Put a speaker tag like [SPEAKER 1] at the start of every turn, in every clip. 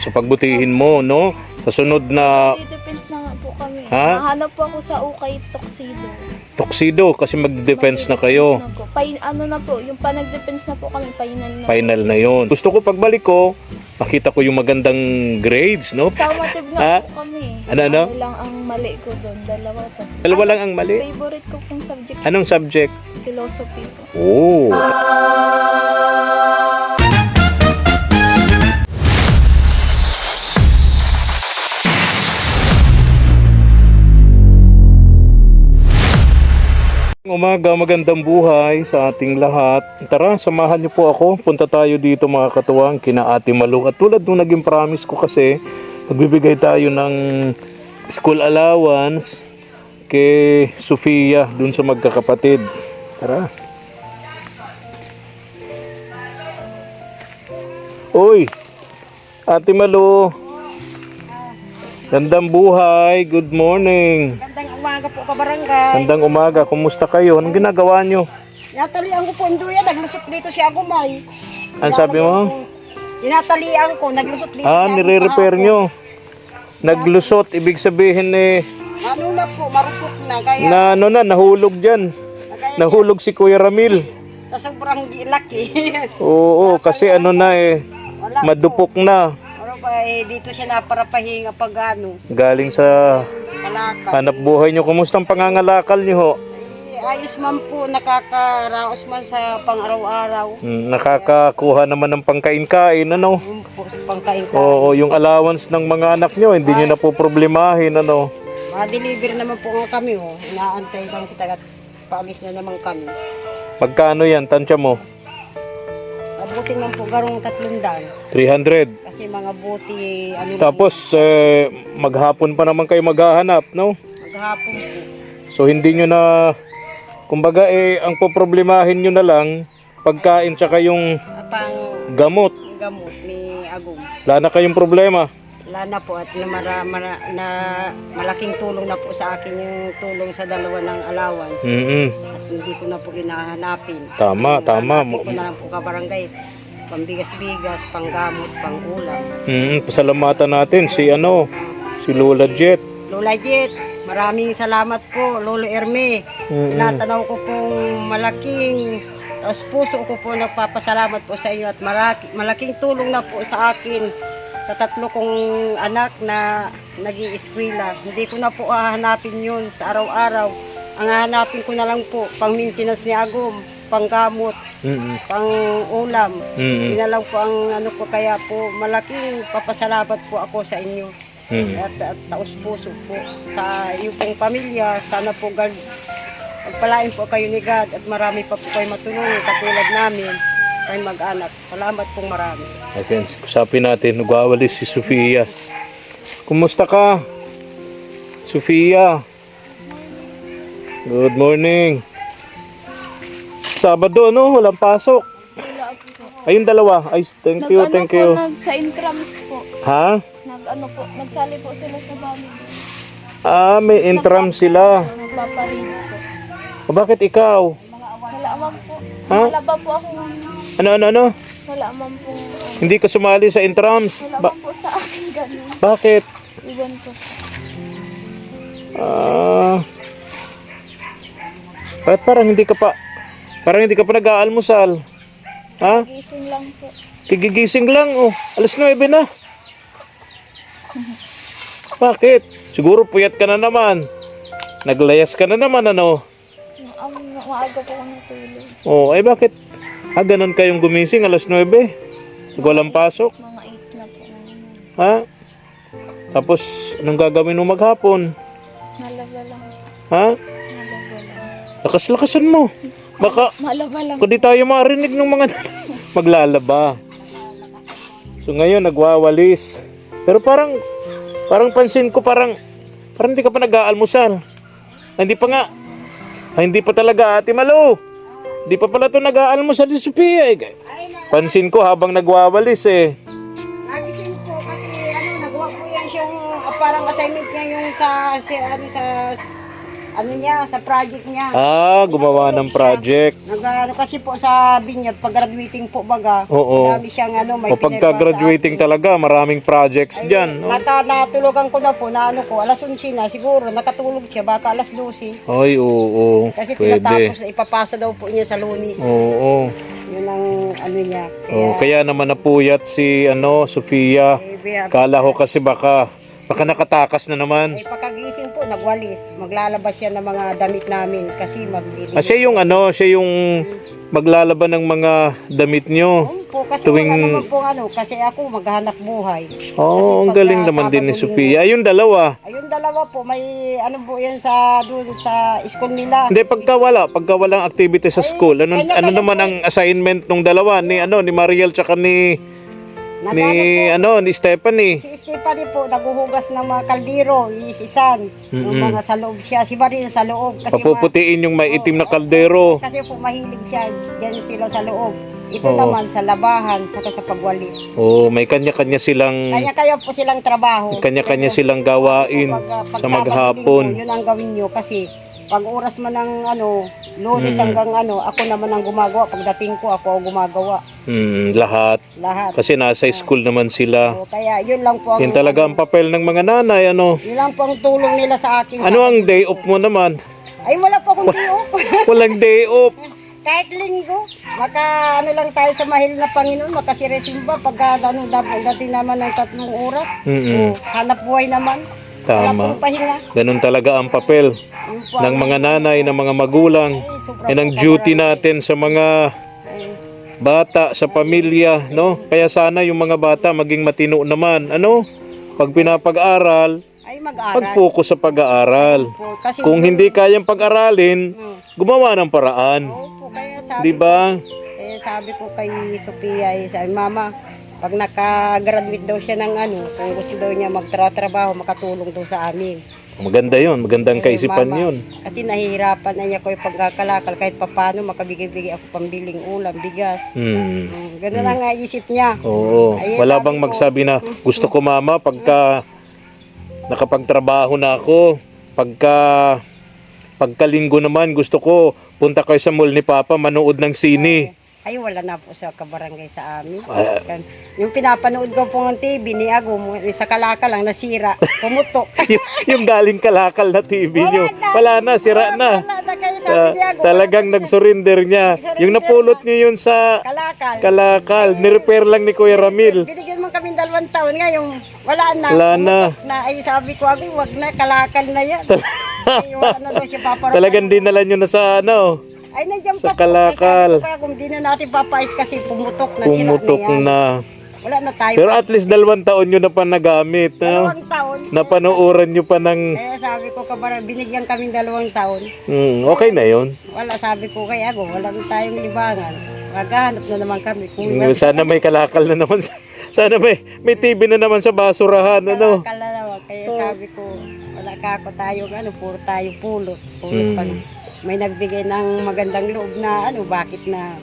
[SPEAKER 1] So pagbutihin mo, no? Sa sunod na
[SPEAKER 2] Defense na nga po kami.
[SPEAKER 1] Ha?
[SPEAKER 2] Nahanap po ako sa ukay tuxedo.
[SPEAKER 1] tuxedo kasi mag-defense na kayo.
[SPEAKER 2] Ano na po, yung panag-defense na po kami, final na.
[SPEAKER 1] Final na yon. Gusto ko pagbalik ko, makita ko yung magandang grades, no?
[SPEAKER 2] Summative
[SPEAKER 1] Ha?
[SPEAKER 2] na po kami.
[SPEAKER 1] Ano?
[SPEAKER 2] lang ang mali ko doon, dalawa to.
[SPEAKER 1] Dalawa lang ang mali.
[SPEAKER 2] Favorite ko pong subject,
[SPEAKER 1] Anong subject?
[SPEAKER 2] philosophy po.
[SPEAKER 1] Oh. Umaga, magandang buhay sa ating lahat. Tara, samahan niyo po ako. Punta tayo dito mga katuwang kina Ate Malu. At tulad nung naging promise ko kasi, magbibigay tayo ng school allowance kay Sofia dun sa magkakapatid. Tara. Uy, Ate Malu. Gandang buhay. Good morning.
[SPEAKER 3] Gandang umaga po ka barangay.
[SPEAKER 1] Gandang umaga. Kumusta kayo? Anong ginagawa nyo?
[SPEAKER 3] Natalian ko po ang duya, naglusot dito si Agumay.
[SPEAKER 1] Ano sabi mo?
[SPEAKER 3] Tinatalian ko, naglusot dito
[SPEAKER 1] Ah,
[SPEAKER 3] si
[SPEAKER 1] nire-repair nyo. Naglusot, ibig sabihin
[SPEAKER 3] Ano na po, marupok na. Kaya,
[SPEAKER 1] nahulog dyan. Nahulog si Kuya Ramil.
[SPEAKER 3] sa sobrang laki.
[SPEAKER 1] Oo, kasi
[SPEAKER 3] Wala
[SPEAKER 1] madupok
[SPEAKER 3] po.
[SPEAKER 1] na.
[SPEAKER 3] Ano ba, dito siya naparapahinga pag ano,
[SPEAKER 1] Galing sa
[SPEAKER 3] kalakal.
[SPEAKER 1] hanap buhay nyo. Kumusta ang pangangalakal nyo ho?
[SPEAKER 3] Ayos man po, nakakaraos man sa pang-araw-araw.
[SPEAKER 1] Nakakakuha naman ng pangkain-kain, ano?
[SPEAKER 3] Yung po sa pangkain ka.
[SPEAKER 1] Oo, yung allowance ng mga anak nyo, hindi nyo na po problemahin, ano?
[SPEAKER 3] Ma-deliver naman po nga kami, oh. Inaantay lang kita at paalis na naman kami.
[SPEAKER 1] Magkano yan, tansya mo?
[SPEAKER 3] Abutin man po garong 300.
[SPEAKER 1] 300.
[SPEAKER 3] Kasi mga buti, ano
[SPEAKER 1] Tapos, maghapon pa naman kayo maghahanap, no?
[SPEAKER 3] maghapon po.
[SPEAKER 1] So, hindi nyo na, kumbaga, ang poproblemahin nyo na lang, pagkain tsaka yung
[SPEAKER 3] Pang
[SPEAKER 1] gamot.
[SPEAKER 3] gamot ni Agum.
[SPEAKER 1] Wala na kayong problema.
[SPEAKER 3] Wala na po at na malaking tulong na po sa akin yung tulong sa dalawa ng allowance. At hindi ko na po hinahanapin.
[SPEAKER 1] Tama, tama.
[SPEAKER 3] Hanapin ko na lang po kabarangay. Pambigas-bigas, panggamot, pangulam.
[SPEAKER 1] Pasalamatan natin si Lola Jet.
[SPEAKER 3] Lola Jet, maraming salamat po. Lolo Erme, tinatanaw ko pong malaking taos puso ko po nagpapasalamat po sa inyo at malaking tulong na po sa akin sa 3 kong anak na nag-i-eskwela. Hindi ko na po hahanapin yun sa araw-araw. Ang hahanapin ko na lang po pang maintenance ni Agum, panggamot, pang-ulam. Yun na lang po ang ano ko, kaya po malaking papasalamat po ako sa inyo. At taos puso po sa iyong pong pamilya. Sana po God, pagpalain po kayo ni God at marami pa po kayo matulungan katulad namin kayo mag-anak. Salamat pong marami.
[SPEAKER 1] Okay, kusapin natin. Nagwawalis si Sofia. Kumusta ka? Sofia. Good morning. Sabado, no? Walang pasok.
[SPEAKER 2] Wala po.
[SPEAKER 1] Ayun dalawa. Ay, thank you, thank you.
[SPEAKER 2] Sa intrams po.
[SPEAKER 1] Ha?
[SPEAKER 2] Nagsali po sila sa bamin.
[SPEAKER 1] Ah, may intram sila.
[SPEAKER 2] Nagpaparin po.
[SPEAKER 1] O, bakit ikaw?
[SPEAKER 2] Wala man po.
[SPEAKER 1] Ha?
[SPEAKER 2] Wala ba po ako?
[SPEAKER 1] Ano?
[SPEAKER 2] Wala man po.
[SPEAKER 1] Hindi ka sumali sa intrams?
[SPEAKER 2] Wala man po sa akin ganun.
[SPEAKER 1] Bakit?
[SPEAKER 2] Iwan ko.
[SPEAKER 1] Bakit parang hindi ka pa nag-aalmusal? Ha?
[SPEAKER 2] Gising lang po.
[SPEAKER 1] Kigigising lang, oh. Alas 9 na. Bakit? Siguro puyat ka na naman. Naglayas ka na naman, ano?
[SPEAKER 2] Maaga po ako natulog.
[SPEAKER 1] Oh, ay bakit? Ganun kayong gumising alas 9? Walang pasok?
[SPEAKER 2] Mga 8 na po.
[SPEAKER 1] Ha? Tapos, anong gagawin mo maghapon?
[SPEAKER 2] Malaba lang.
[SPEAKER 1] Ha?
[SPEAKER 2] Malaba lang.
[SPEAKER 1] Lakas-lakasan mo. Baka,
[SPEAKER 2] Malaba lang.
[SPEAKER 1] kung di tayo marinig ng mga maglalaba. So ngayon, nagwawalis. Pero parang pansin ko parang hindi ka pa nag-aalmusal. Hindi pa nga. Hindi pa talaga, Ate Malu. Hindi pa pala ito nag-aalmusal si Sofia. Pansin ko habang nagwawalis
[SPEAKER 3] Nagising po kasi nagawa po yan siyang parang assignment niya yung sa ano niya, sa project niya.
[SPEAKER 1] Ah, gumawa ng project.
[SPEAKER 3] Ano kasi po sa binyag, pag graduating po baga,
[SPEAKER 1] Oo.
[SPEAKER 3] marami siyang ano, may
[SPEAKER 1] O pagka
[SPEAKER 3] pinirma sa
[SPEAKER 1] graduating
[SPEAKER 3] akin.
[SPEAKER 1] talaga, maraming projects
[SPEAKER 3] Ay,
[SPEAKER 1] dyan. No?
[SPEAKER 3] Natulugan ko na po na ano ko, alas 11 na, siguro nakatulog siya, baka alas 12.
[SPEAKER 1] Ay, oo.
[SPEAKER 3] Kasi
[SPEAKER 1] Pwede.
[SPEAKER 3] tinatapos na ipapasa daw po niya sa Lunis.
[SPEAKER 1] Oo.
[SPEAKER 3] Yun ang ano niya.
[SPEAKER 1] Oh, kaya naman napuyat si Sofia. Kala ko kasi baka nakatakas na naman.
[SPEAKER 3] Ay pagkagising po, nagwalis. Maglalabas siya ng mga damit namin kasi magbibigay.
[SPEAKER 1] Siya yung maglalaban ng mga damit nyo.
[SPEAKER 3] Po, kasi
[SPEAKER 1] Tuwing-
[SPEAKER 3] wala naman po ano, kasi ako maghanap buhay.
[SPEAKER 1] Oh, ang
[SPEAKER 3] Kasi
[SPEAKER 1] galing
[SPEAKER 3] pagka
[SPEAKER 1] naman din ni
[SPEAKER 3] Sabado,
[SPEAKER 1] Sofia. Ayun, dalawa.
[SPEAKER 3] Ayun dalawa po, may ano po yan sa doon sa school nila.
[SPEAKER 1] Hindi, pagka walang activity sa school, ano
[SPEAKER 3] kanya-kanya
[SPEAKER 1] naman
[SPEAKER 3] po
[SPEAKER 1] ang assignment nung dalawa ni Mariel tsaka ni
[SPEAKER 3] Nagano po,
[SPEAKER 1] ni Stephanie.
[SPEAKER 3] si Stephanie po, naguhugas ng mga kaldero, iisisan. Yung mga sa loob siya, si Maria sa loob. Kasi
[SPEAKER 1] Papuputiin yung may itim na kaldero.
[SPEAKER 3] kasi po mahilig siya, dyan sila sa loob. Ito
[SPEAKER 1] Oo.
[SPEAKER 3] naman sa labahan, saka sa pagwalis.
[SPEAKER 1] Oh, may kanya-kanya silang
[SPEAKER 3] Kanya-kaya po silang trabaho.
[SPEAKER 1] kanya-kanya
[SPEAKER 3] Kaya-
[SPEAKER 1] silang gawain
[SPEAKER 3] pag
[SPEAKER 1] sa
[SPEAKER 3] Sabado,
[SPEAKER 1] maghapon.
[SPEAKER 3] Linggo, yun ang gawin nyo kasi pag oras man ng Lunes
[SPEAKER 1] Mm.
[SPEAKER 3] hanggang ako naman ang gumagawa. Pagdating ko, ako ang gumagawa.
[SPEAKER 1] Lahat.
[SPEAKER 3] Lahat.
[SPEAKER 1] Kasi nasa school naman sila.
[SPEAKER 3] So, kaya yun lang po ang,
[SPEAKER 1] Yun talaga ang papel ng mga nanay,
[SPEAKER 3] yun lang po ang tulong nila sa akin.
[SPEAKER 1] Ano ang day off mo naman?
[SPEAKER 3] Ay, wala po akong day off.
[SPEAKER 1] Walang day off.
[SPEAKER 3] Kahit linggo, ano lang tayo sa mahal na Panginoon, makasiresimba pagka dating naman ng 3 oras.
[SPEAKER 1] Mm-mm.
[SPEAKER 3] So, hanap buhay naman. Wala
[SPEAKER 1] Tama.
[SPEAKER 3] pong pahinga.
[SPEAKER 1] Ganun talaga ang papel
[SPEAKER 3] Yun po
[SPEAKER 1] ng
[SPEAKER 3] ang-
[SPEAKER 1] mga nanay, ng mga magulang.
[SPEAKER 3] Ay, sobra
[SPEAKER 1] Yan ang
[SPEAKER 3] po,
[SPEAKER 1] duty
[SPEAKER 3] kabarangay.
[SPEAKER 1] natin sa mga
[SPEAKER 3] Ay,
[SPEAKER 1] bata, sa pamilya, no? Kaya sana yung mga bata maging matino naman, ano? Pag pinapag-aral,
[SPEAKER 3] ay mag-aral.
[SPEAKER 1] mag-focus sa pag-aaral.
[SPEAKER 3] Po, kasi
[SPEAKER 1] Kung hindi kayang pag-aralin, gumawa ng paraan.
[SPEAKER 3] Opo, kaya sabi,
[SPEAKER 1] 'Di ba?
[SPEAKER 3] sabi ko kay Sophia, sabi, Mama, pag naka-graduate daw siya ng kung gusto daw niya magtrabaho, makatulong daw sa amin.
[SPEAKER 1] Maganda 'yon, magandang kaisipan
[SPEAKER 3] Mama,
[SPEAKER 1] 'yon.
[SPEAKER 3] Kasi nahihirapan na niya ko yung pagkakalakal kahit papano makabigay-bigay ako pambiling ulam, bigas. Ganun lang nga isip niya.
[SPEAKER 1] Oo.
[SPEAKER 3] Ayun,
[SPEAKER 1] Wala
[SPEAKER 3] sabi
[SPEAKER 1] bang
[SPEAKER 3] ko,
[SPEAKER 1] magsabi na gusto ko mama pagka nakapagtrabaho na ako, pagkalinggo naman gusto ko punta kayo sa mall ni Papa manood ng sine.
[SPEAKER 3] Ay, wala na po sa kabarangay sa amin.
[SPEAKER 1] Ah.
[SPEAKER 3] Yung pinapanood ko po ng TV ni Ago, sa kalakal lang nasira, pumutok.
[SPEAKER 1] yung galing kalakal na TV nyo. Wala na, sira na.
[SPEAKER 3] Wala na kayo sabi ni Ago.
[SPEAKER 1] Talagang nag-surrender niya. Yung napulot niyo yun sa
[SPEAKER 3] Kalakal.
[SPEAKER 1] kalakal, nirepair lang ni Kuya Ramil.
[SPEAKER 3] Binigyan man kami 2 taon ngayon. Wala na.
[SPEAKER 1] Wala na.
[SPEAKER 3] Pumutok na. Ay, sabi ko, Ago, wag na, kalakal na yan. Ay, wala na daw siya paparoon.
[SPEAKER 1] Talagang dinala nyo na sa
[SPEAKER 3] Ay, nandiyan
[SPEAKER 1] sa
[SPEAKER 3] pa po.
[SPEAKER 1] kalakal.
[SPEAKER 3] Kaya kung di na natin papais kasi pumutok na
[SPEAKER 1] pumutok
[SPEAKER 3] sira na yan.
[SPEAKER 1] na.
[SPEAKER 3] Wala na tayo.
[SPEAKER 1] Pero at least 2 taon nyo na pa nagamit.
[SPEAKER 3] 2 taon.
[SPEAKER 1] Napanooran nyo pa ng...
[SPEAKER 3] Kaya sabi ko, binigyan kami 2 taon.
[SPEAKER 1] okay na yon.
[SPEAKER 3] Wala, sabi ko kay Ago, wala na tayong libangan. Maghahanap na naman kami. Kung
[SPEAKER 1] Sana may kalakal na naman. Sana may TV na naman sa basurahan.
[SPEAKER 3] kalakal na naman. Kaya sabi ko, wala ka ako tayong puro tayo pulot. Pulot pag may nagbigay ng magandang loob na bakit na.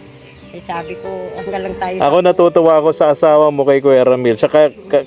[SPEAKER 3] Eh sabi ko, hanggang lang tayo.
[SPEAKER 1] Ako natutuwa ako sa asawa mo kay Kuya Ramil. Sa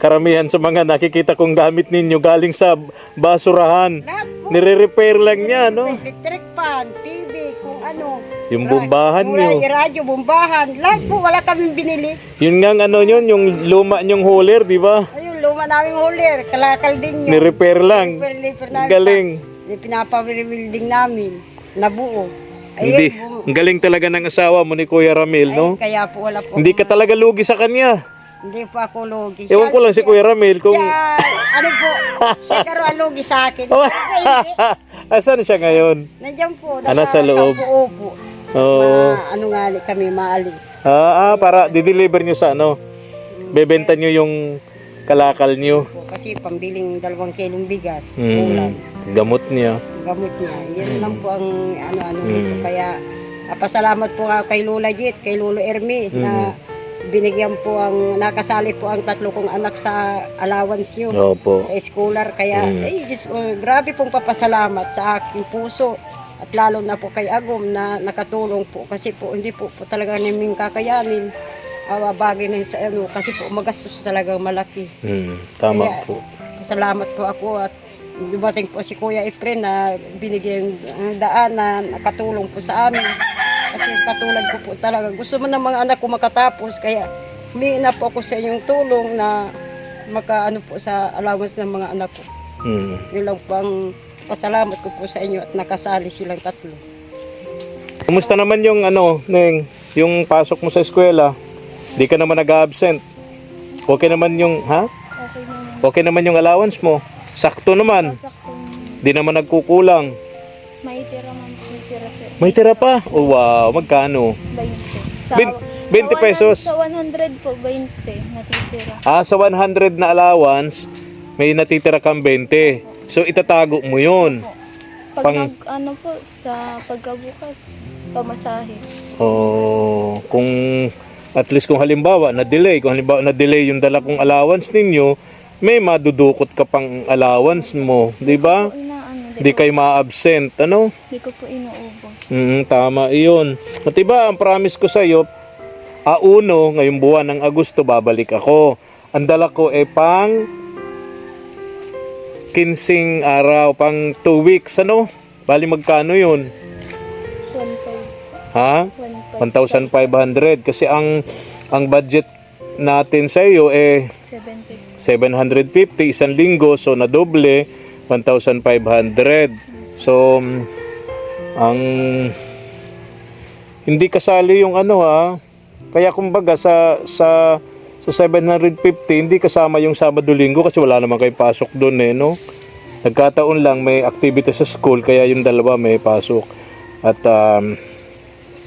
[SPEAKER 1] karamihan sa mga nakikita kong gamit ninyo galing sa basurahan.
[SPEAKER 3] Lahat po.
[SPEAKER 1] Nire-repair lang niya, no?
[SPEAKER 3] Electric fan, TV, kung ano.
[SPEAKER 1] Yung bombahan nyo.
[SPEAKER 3] Radyo, bombahan. Lahat po, wala kaming binili.
[SPEAKER 1] Yun nga yun, yung luma nyong hauler, di ba?
[SPEAKER 3] Ayun, luma naming hulir. Kalakal din yun.
[SPEAKER 1] Ni-repair lang.
[SPEAKER 3] Repair namin.
[SPEAKER 1] Galing.
[SPEAKER 3] Pinapa-rebuilding namin. Nabuo.
[SPEAKER 1] Hindi. Ang galing talaga ng asawa mo ni Kuya Ramil, no?
[SPEAKER 3] Kaya po wala po.
[SPEAKER 1] Hindi ka talaga lugi sa kanya.
[SPEAKER 3] Hindi po ako lugi.
[SPEAKER 1] Ewan ko lang si Kuya Ramil kung...
[SPEAKER 3] Siya, po, siya karoon lugi sa akin.
[SPEAKER 1] Oh.
[SPEAKER 3] Hindi.
[SPEAKER 1] Asan siya ngayon?
[SPEAKER 3] Nandiyan po.
[SPEAKER 1] Nasa loob.
[SPEAKER 3] Upo.
[SPEAKER 1] Oo.
[SPEAKER 3] Nga kami maalis.
[SPEAKER 1] Para di-deliver nyo sa bebenta nyo yung kalakal nyo.
[SPEAKER 3] Kasi pambiling 2 kilong bigas.
[SPEAKER 1] Mm.
[SPEAKER 3] Ulam.
[SPEAKER 1] Gamot niya.
[SPEAKER 3] Gamot niya. Yan lang po ang dito. Kaya pasalamat po nga kay Lola Jit, kay Lolo Ermi na binigyan po nakasali po ang 3 kong anak sa allowance nyo.
[SPEAKER 1] Opo.
[SPEAKER 3] Sa schooler. Kaya grabe pong papasalamat sa aking puso. At lalo na po kay Agom na nakatulong po kasi po hindi po talaga namin kakayanin. Bagay na sa kasi po magastos talagang malaki.
[SPEAKER 1] Tama
[SPEAKER 3] Kaya,
[SPEAKER 1] po.
[SPEAKER 3] Salamat po ako at dumating po si Kuya Efren na binigyan ng daan na nakatulong po sa amin. Kasi katulad ko po talaga, gusto mo ng mga anak ko makatapos, kaya humingi na po ako sa inyong tulong na makaano po sa allowance ng mga anak ko. Yun lang po ang pasalamat ko po sa inyo at nakasali silang tatlo.
[SPEAKER 1] Kumusta naman yung Neng, yung pasok mo sa eskwela? Di ka naman nag-absent. Okay naman yung, ha?
[SPEAKER 2] Okay naman.
[SPEAKER 1] Okay naman yung allowance mo. Sakto naman.
[SPEAKER 2] Sasaktong
[SPEAKER 1] Di naman nagkukulang.
[SPEAKER 2] may tira man. May tira sir.
[SPEAKER 1] May tira pa? Oh, wow, magkano?
[SPEAKER 2] 20. Sa,
[SPEAKER 1] 20 pesos?
[SPEAKER 2] Sa 100 po, 20 natitira.
[SPEAKER 1] Sa 100 na allowance, may natitira kang 20. So, itatago mo yun.
[SPEAKER 2] Pag
[SPEAKER 1] Pang-
[SPEAKER 2] ano po, sa pagkabukas, pamasahe.
[SPEAKER 1] Oh, kung at least kung halimbawa na-delay yung dala kong allowance ninyo, may madudukot ka pang allowance mo, 'di ba? Di kayo ma-absent, ano?
[SPEAKER 2] Di ko po inuubos.
[SPEAKER 1] Tama 'iyon. At diba, ang promise ko sa iyo, ngayong buwan ng Agosto babalik ako. Ang dala ko pang 15 araw, pang 2 weeks, ano? Bali magkano 'yun?
[SPEAKER 2] 1,500.
[SPEAKER 1] Ha? 1,500 kasi ang budget natin sa iyo 750 isang linggo, so na doble 1,500. So ang hindi kasali yung kaya kumbaga sa 750 hindi kasama yung Sabado Linggo kasi wala naman kayong pasok doon no. Nagkataon lang may activity sa school kaya yung dalawa may pasok. At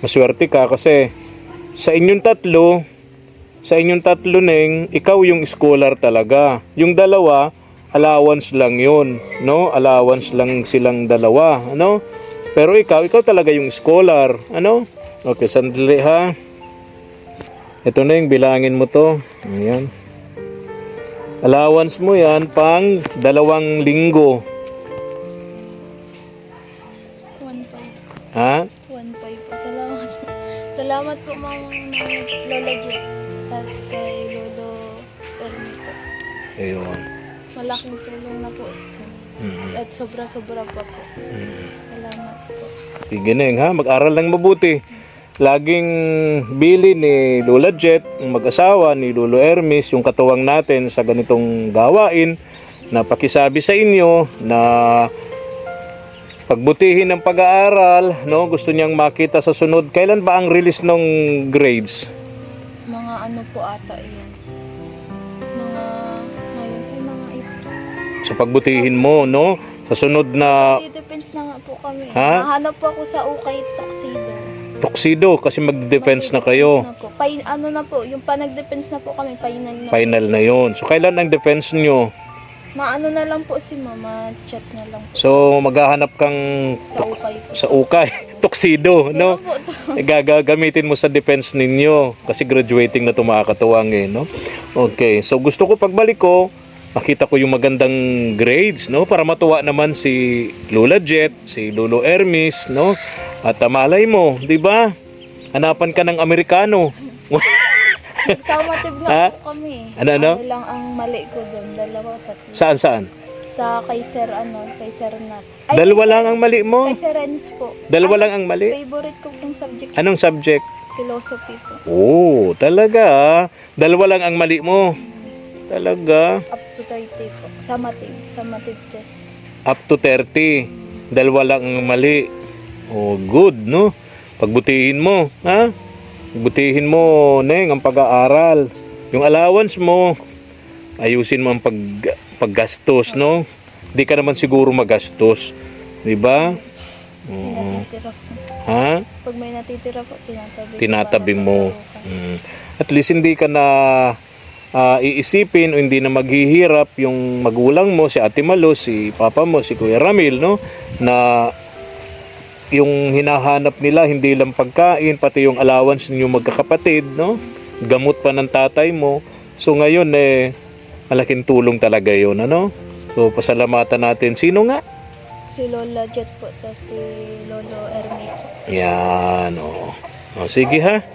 [SPEAKER 1] maswerte ka kasi sa inyong tatlo Neng, ikaw yung scholar talaga. Yung dalawa, allowance lang yun, no? Allowance lang silang dalawa, ano? Pero ikaw talaga yung scholar, ano? Okay, sandali ha. Ito na yung bilangin mo to. Ayan. Allowance mo yan pang 2 linggo.
[SPEAKER 2] 1,500.
[SPEAKER 1] Ha?
[SPEAKER 2] 1,500 po. Salamat. Salamat po Mama Lola Jet. Tapos kay Lolo Ermi po.
[SPEAKER 1] Ayun.
[SPEAKER 2] Malaking tulong na po. At sobra-sobra pa po. Salamat po.
[SPEAKER 1] Sige Neng ha, mag-aral lang mabuti. Laging bili ni Lola Jet, ang mag-asawa ni Lolo Hermes, yung katuwang natin sa ganitong gawain, na pakisabi sa inyo na pagbutihin ng pag-aaral, no? Gusto niyang makita sa sunod. Kailan ba ang release ng grades?
[SPEAKER 2] Mga ano po ata yan. Mga ito.
[SPEAKER 1] Sa pagbutihin mo, no? Sa sunod na
[SPEAKER 2] Depends na nga po kami.
[SPEAKER 1] Ha?
[SPEAKER 2] Nahanap po ako sa Ukay Tuxedo.
[SPEAKER 1] tuxedo kasi mag-defense na kayo.
[SPEAKER 2] Ano na po, yung nag-defense na po kami, final na.
[SPEAKER 1] Final na yon. So, kailan ang defense nyo?
[SPEAKER 2] Maano na lang po si Mama, chat na lang po.
[SPEAKER 1] So, maghahanap kang
[SPEAKER 2] Sa Ukay po.
[SPEAKER 1] sa ukay, tuxedo, no?
[SPEAKER 2] Po to.
[SPEAKER 1] Gagamitin mo sa defense ninyo kasi graduating na tumakatuwang no? Okay, so gusto ko pagbalik ko, makita ko yung magandang grades, no? Para matuwa naman si Lola Jet, si Lolo Hermes, no? At malay mo, di ba? Hanapan ka ng Amerikano.
[SPEAKER 2] Summative
[SPEAKER 1] Ha?
[SPEAKER 2] na po kami.
[SPEAKER 1] Ano?
[SPEAKER 2] lang ang mali ko doon, 2, 3.
[SPEAKER 1] Saan?
[SPEAKER 2] Sa kay Sir Nat.
[SPEAKER 1] Dalawa lang ang mali mo?
[SPEAKER 2] Kay Sir Renz po.
[SPEAKER 1] Dalawa lang ang mali?
[SPEAKER 2] Favorite ko pong subject.
[SPEAKER 1] Anong subject?
[SPEAKER 2] Philosophy po.
[SPEAKER 1] Oh, talaga. Dalawa lang ang mali mo. Talaga.
[SPEAKER 2] Up to 30 po. Summative test.
[SPEAKER 1] Up to 30. Dalawa lang ang mali. Oh, good, no? Pagbutihin mo, ha? Pagbutihin mo, Neng, ang pag-aaral. Yung allowance mo, ayusin mo ang paggastos, no? Di ka naman siguro magastos. Di ba? Oo.
[SPEAKER 2] Natitira po.
[SPEAKER 1] Ha?
[SPEAKER 2] Pag may natitira po,
[SPEAKER 1] Tinatabi mo. At least hindi ka na iisipin o hindi na maghihirap yung magulang mo, si Ate Malo, si Papa mo, si Kuya Ramil, no? Na yung hinahanap nila hindi lang pagkain, pati yung allowance ninyo magkakapatid, no? Gamot pa ng tatay mo. So ngayon malaking tulong talaga 'yon, ano? So pasalamatan natin. Sino nga?
[SPEAKER 2] Si Lola Jet po, tapos si Lolo Ermi po.
[SPEAKER 1] Yan, oh. Sige ha.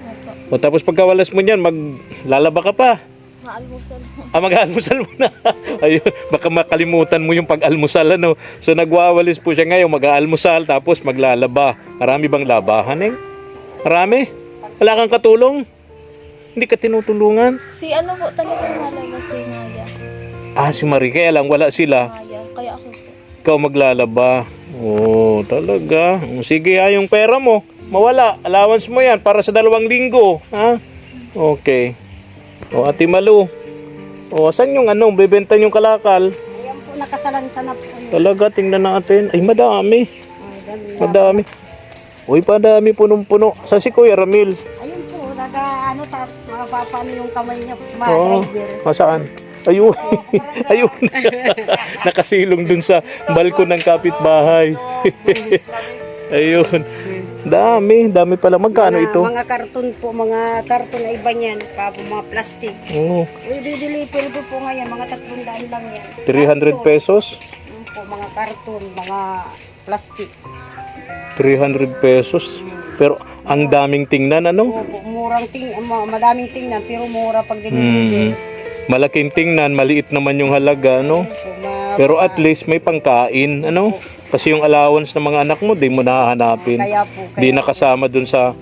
[SPEAKER 2] Opo.
[SPEAKER 1] O tapos pagkawalas mo niyan, maglalaba ka pa.
[SPEAKER 2] Maalmusal mo.
[SPEAKER 1] Mag-almusal muna. Ayun, baka makalimutan mo yung pag-almusal, ano. So, nagwawalis po siya ngayon, mag-aalmusal, tapos maglalaba. Marami bang labahan, eh? Marami? Wala kang katulong? Hindi ka tinutulungan?
[SPEAKER 2] Si ano po talaga malaga si Maya.
[SPEAKER 1] Si Marie, kaya lang wala sila.
[SPEAKER 2] Maya. Kaya ako po.
[SPEAKER 1] Ikaw maglalaba. Oh, talaga. Sige, yung pera mo. Mawala. Allowance mo yan para sa 2 linggo. Ha? Okay. Ate Malu. Saan yung bebenta yung kalakal?
[SPEAKER 3] Ayan po, nakasalansan na po.
[SPEAKER 1] Talaga, tingnan natin. Ay, madami.
[SPEAKER 3] Ay,
[SPEAKER 1] Madami. Uy, padami, punong-puno. Sa si Kuya Ramil.
[SPEAKER 3] ayun po, mapapano yung kamay niya,
[SPEAKER 1] Oo.
[SPEAKER 3] ma-driver.
[SPEAKER 1] Saan? Ayun. Ayun. Nakasilong dun sa balkon ng kapitbahay. Ayun. Dami pala. Magkano ito?
[SPEAKER 3] Mga karton po, mga karton na iba niyan, mga plastic.
[SPEAKER 1] Oo.
[SPEAKER 3] Deliver po ngayon, mga 300 lang yan.
[SPEAKER 1] 300 pesos.
[SPEAKER 3] Po, mga karton, mga plastic.
[SPEAKER 1] 300 pesos. Pero ang daming tingnan, ano?
[SPEAKER 3] Opo, madaming tingnan, pero mura pag deliver.
[SPEAKER 1] Malaking tingnan, maliit naman yung halaga, ano? Pero at least may pangkain, ano? Kasi yung allowance ng mga anak mo, di mo nahahanapin.
[SPEAKER 3] Kaya po,
[SPEAKER 1] Di nakasama dun sa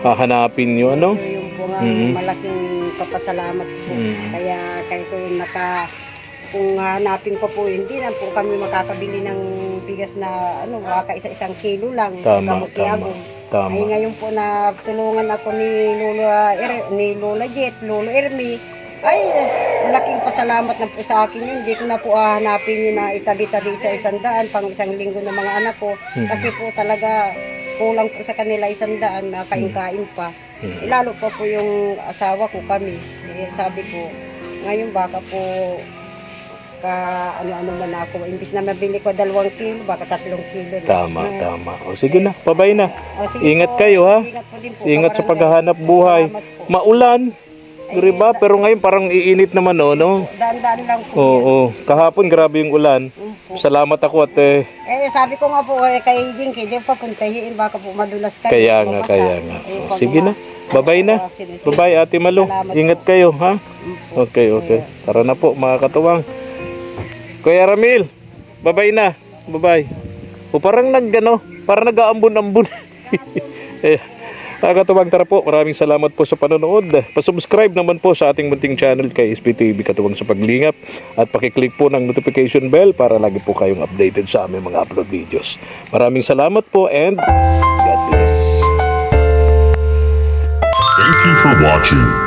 [SPEAKER 1] hahanapin nyo, ano?
[SPEAKER 3] yung po nga malaking papasalamat po. Kaya kayo ko yung kung hanapin ko po, hindi na po kami makakabili ng bigas na baka isa-isang kilo lang.
[SPEAKER 1] Tama.
[SPEAKER 3] Ay ngayon po na tulungan ako ni Lola Jet, Lolo Ermi. Ay, malaking pasalamat na po sa akin yun. Hindi ko na po hahanapin yun na itabi-tabi sa 100 pang 1 linggo ng mga anak ko. Kasi po talaga kulang po sa kanila 100 na kain-kain pa. Lalo pa po yung asawa ko kami. Sabi ko, ngayon baka po ano man ako. Imbis na mabili ko 2 kilo, baka 3 kilo.
[SPEAKER 1] Tama. O sige na, pabay na.
[SPEAKER 3] Sige
[SPEAKER 1] Ingat
[SPEAKER 3] po,
[SPEAKER 1] kayo, ha?
[SPEAKER 3] Ingat po din po.
[SPEAKER 1] Ingat sa
[SPEAKER 3] Kabarangay.
[SPEAKER 1] paghahanap buhay.
[SPEAKER 3] Salamat po.
[SPEAKER 1] Maulan. Diba? Pero ngayon parang iinit naman, no?
[SPEAKER 3] Daan-daan lang po.
[SPEAKER 1] Oo. Kahapon grabe yung ulan. Salamat ako at
[SPEAKER 3] Sabi ko nga po kay Jinky, di pa puntahin, baka po madulas kayo.
[SPEAKER 1] kaya
[SPEAKER 3] mabasa.
[SPEAKER 1] nga.
[SPEAKER 3] Pag
[SPEAKER 1] Sige na. Babay na.
[SPEAKER 3] Sige.
[SPEAKER 1] Bye Ate Malu.
[SPEAKER 3] Salamat
[SPEAKER 1] Ingat kayo, ha? Okay. Tara na po mga katuwang. Kuya Ramil, babay na. Babay. Parang parang nag-aambon-ambon. Mga katuwang, tara po. Maraming salamat po sa panonood. Pa-subscribe naman po sa ating munting channel kay SPTV Katuwang sa Paglingap. At pakiclick po ng notification bell para lagi po kayong updated sa aming mga upload videos. Maraming salamat po and God bless.
[SPEAKER 4] Thank you for watching.